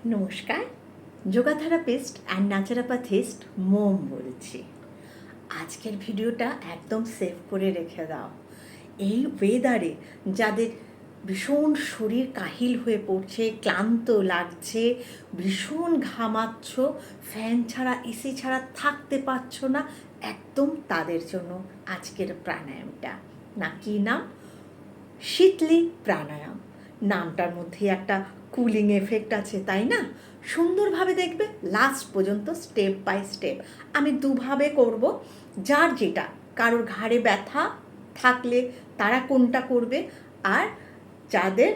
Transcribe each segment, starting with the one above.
নমস্কার, yoga therapist and ন্যাচারোপ্যাথিস্ট মোম বলছি। আজকের ভিডিওটা একদম সেভ করে রেখে দাও। এই ওয়েদারে যাদের ভীষণ শরীর কাহিল হয়ে পড়ছে, ক্লান্ত লাগছে, ভীষণ ঘামাচ্ছ, ফ্যান ছাড়া এসি ছাড়া থাকতে পারছো না, একদম তাদের জন্য আজকের প্রাণায়ামটা। না কি নাম? শীতলী প্রাণায়াম। নামটার মধ্যে একটা কুলিং এফেক্ট আছে, তাই না? সুন্দরভাবে দেখবে লাস্ট পর্যন্ত স্টেপ বাই স্টেপ। আমি দুভাবে করব, যার যেটা, কারোর ঘাড়ে ব্যথা থাকলে তারা কোনটা করবে, আর যাদের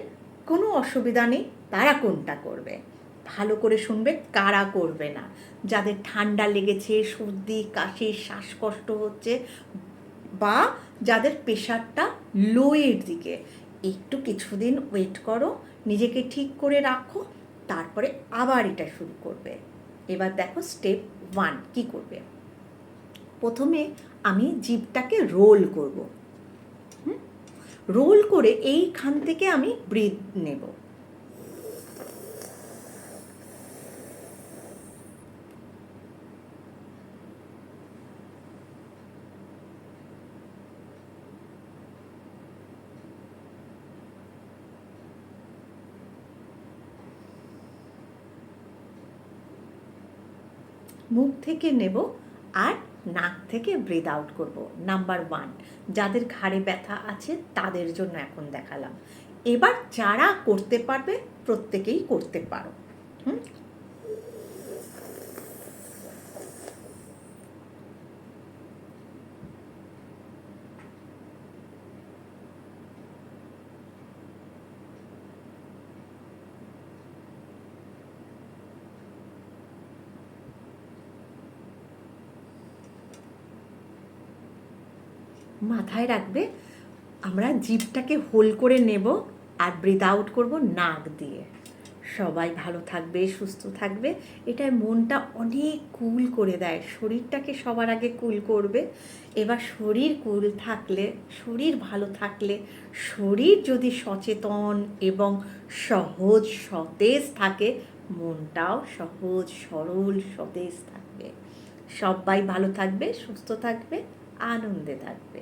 কোনো অসুবিধা নেই তারা কোনটা করবে। ভালো করে শুনবে, কারা করবে না। যাদের ঠান্ডা লেগেছে, সর্দি কাশি, শ্বাসকষ্ট হচ্ছে, বা যাদের প্রেশারটা লোয়ের দিকে, একটু কিছুদিন ওয়েট করো, নিজেকে ঠিক করে রাখো, তারপরে আবার এটা শুরু করবে। এবার দেখো স্টেপ 1 কি করবে। প্রথমে আমি জিভটাকে রোল করব। রোল করে এইখান থেকে আমি ব্রিথ নেব। মুখ থেকে নেব আর নাক থেকে ব্রিথ আউট করব। নাম্বার 1, যাদের ঘাড়ে ব্যথা আছে তাদের জন্য এখন দেখালাম। এবার যারা করতে পারবে প্রত্যেকেই করতে পারো। মাথায় রাখবে, আমরা জিভটাকে হোল করে নেব আর ব্রিথ আউট করব নাক দিয়ে। সবাই ভালো থাকবে, সুস্থ থাকবে। এটাই মনটা অনেক কুল করে দেয়, শরীরটাকে সবার আগে কুল করবে। এবার শরীর কুল থাকলে, শরীর ভালো থাকলে, শরীর যদি সচেতন এবং সহজ সতেজ থাকে, মনটাও সহজ সরল সতেজ থাকবে। সবাই ভালো থাকবে, সুস্থ থাকবে, আনন্দে থাকবে।